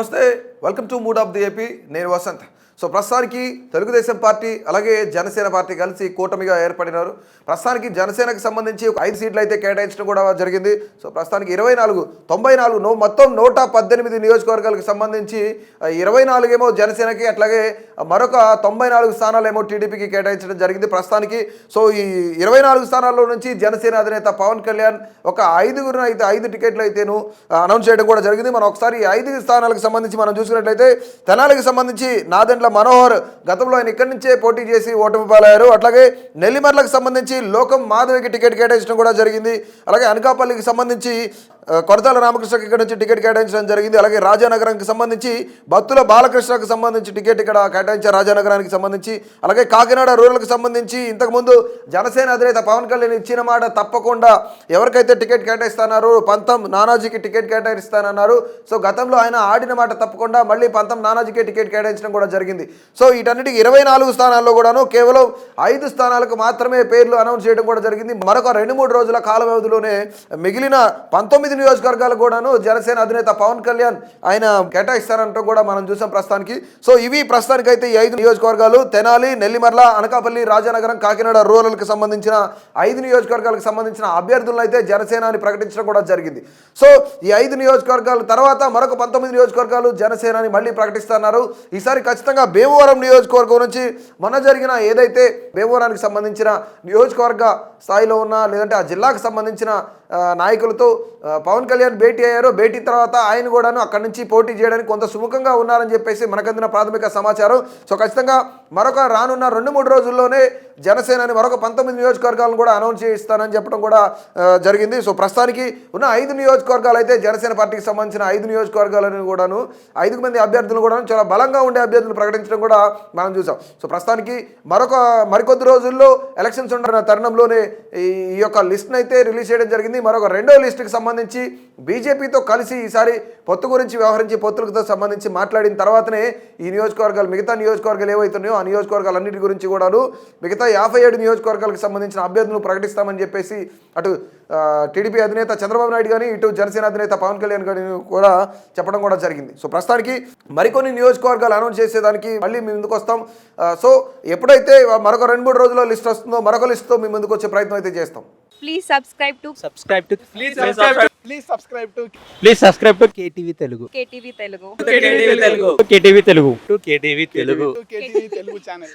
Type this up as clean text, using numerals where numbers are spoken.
నమస్తే, welcome to mood of the AP. నేను Vasant. So ప్రస్తుతానికి తెలుగుదేశం పార్టీ అలాగే జనసేన పార్టీ కలిసి కూటమిగా ఏర్పడినారు. ప్రస్తుతానికి జనసేనకు సంబంధించి 5 సీట్లు అయితే కేటాయించడం కూడా జరిగింది. సో ప్రస్తుతానికి 94 మొత్తం 118 నియోజకవర్గాలకు సంబంధించి 24 ఏమో జనసేనకి, అట్లాగే మరొక 94 స్థానాలు ఏమో టీడీపీకి కేటాయించడం జరిగింది ప్రస్తుతానికి. సో ఈ 24 స్థానాల్లో నుంచి జనసేన అధినేత పవన్ కళ్యాణ్ ఒక 5 టికెట్లు అయితేను అనౌన్స్ చేయడం కూడా జరిగింది. మనం ఒకసారి 5 స్థానాలకు సంబంధించి మనం చూసుకున్నట్లయితే తెనాలికి సంబంధించి నాదెండ్ల మనోహర్ గతంలో ఆయన ఇక్కడి నుంచే పోటీ చేసి ఓటమి పాలయ్యారు. అట్లాగే నెల్లిమర్లకు సంబంధించి లోకం మాధవికి టికెట్ కేటాయించడం కూడా జరిగింది. అలాగే అనకాపల్లికి సంబంధించి కొరతాల రామకృష్ణకి ఇక్కడ నుంచి టికెట్ కేటాయించడం జరిగింది. అలాగే రాజానగరానికి సంబంధించి బత్తుల బాలకృష్ణకు సంబంధించి టికెట్ ఇక్కడ కేటాయించారు రాజానగరానికి సంబంధించి. అలాగే కాకినాడ రూరల్కి సంబంధించి ఇంతకుముందు జనసేన అధినేత పవన్ కళ్యాణ్ ఇచ్చిన మాట తప్పకుండా ఎవరికైతే టికెట్ కేటాయిస్తారో పంతం నానాజీకి టికెట్ కేటాయిస్తానన్నారు. సో గతంలో ఆయన ఆడిన మాట తప్పకుండా మళ్ళీ పంతం నానాజీకి టికెట్ కేటాయించడం కూడా జరిగింది. సో వీటన్నిటికీ 24 స్థానాల్లో కూడాను కేవలం 5 స్థానాలకు మాత్రమే పేర్లు అనౌన్స్ చేయడం కూడా జరిగింది. మరొక 2-3 రోజుల కాల వ్యవధిలోనే మిగిలిన 19 నియోజకవర్గాలు కూడాను జనసేన అధినేత పవన్ కళ్యాణ్ ఆయన కేటాయిస్తారంటూ కూడా మనం చూసాం ప్రస్తుతానికి. సో ఇవి ప్రస్తుతానికి అయితే ఈ 5 నియోజకవర్గాలు తెనాలి, నెల్లిమర్ల, అనకాపల్లి, రాజానగరం, కాకినాడ రూరల్కి సంబంధించిన 5 నియోజకవర్గాలకు సంబంధించిన అభ్యర్థులను అయితే జనసేన అని ప్రకటించడం కూడా జరిగింది. సో ఈ 5 నియోజకవర్గాల తర్వాత మరొక 19 నియోజకవర్గాలు జనసేన అని మళ్ళీ ప్రకటిస్తున్నారు. ఈసారి ఖచ్చితంగా భీమవరం నియోజకవర్గం నుంచి మొన్న జరిగిన ఏదైతే భీమవరానికి సంబంధించిన నియోజకవర్గ స్థాయిలో ఉన్న లేదంటే ఆ జిల్లాకు సంబంధించిన నాయకులతో పవన్ కళ్యాణ్ భేటీ అయ్యారు. భేటీ తర్వాత ఆయన కూడాను అక్కడి నుంచి పోటీ చేయడానికి కొంత సుముఖంగా ఉన్నారని చెప్పేసి మనకందిన ప్రాథమిక సమాచారం. సో ఖచ్చితంగా మరొక రానున్న 2-3 రోజుల్లోనే జనసేనని మరొక 19 నియోజకవర్గాలను కూడా అనౌన్స్ చేయిస్తానని చెప్పడం కూడా జరిగింది. సో ప్రస్తుతానికి ఉన్న 5 నియోజకవర్గాలు అయితే జనసేన పార్టీకి సంబంధించిన 5 నియోజకవర్గాలను కూడాను 5 మంది అభ్యర్థులు కూడా చాలా బలంగా ఉండే అభ్యర్థులు ప్రకటించడం కూడా మనం చూసాం. సో ప్రస్తుతానికి మరికొద్ది రోజుల్లో ఎలక్షన్స్ ఉన్న తరుణంలోనే ఈ యొక్క లిస్ట్ని అయితే రిలీజ్ చేయడం జరిగింది. మరొక 2వ లిస్టుకి సంబంధించి బీజేపీతో కలిసి ఈసారి పొత్తు గురించి వ్యవహరించి పొత్తులతో సంబంధించి మాట్లాడిన తర్వాతనే ఈ నియోజకవర్గాలు మిగతా నియోజకవర్గాలు ఏవైతున్నాయో ఆ నియోజకవర్గాలన్నిటి గురించి కూడాను మిగతా 57 నియోజకవర్గాలకు సంబంధించిన అభ్యర్థులను ప్రకటిస్తామని చెప్పేసి అటు టీడీపీ అధినేత చంద్రబాబు నాయుడు కానీ ఇటు జనసేన అధినేత పవన్ కళ్యాణ్ కానీ కూడా చెప్పడం కూడా జరిగింది. సో ప్రస్తుతానికి మరికొన్ని నియోజకవర్గాలు అనౌన్స్ చేసేదానికి మళ్ళీ మీ ముందుకు వస్తాం. సో ఎప్పుడైతే మరొక 2-3 రోజుల్లో లిస్ట్ వస్తుందో మరొక లిస్ట్తో మీ ముందుకు వచ్చే ప్రయత్నం అయితే చేస్తాం. Please subscribe to KTV Telugu. KTV Telugu KTV Telugu channel.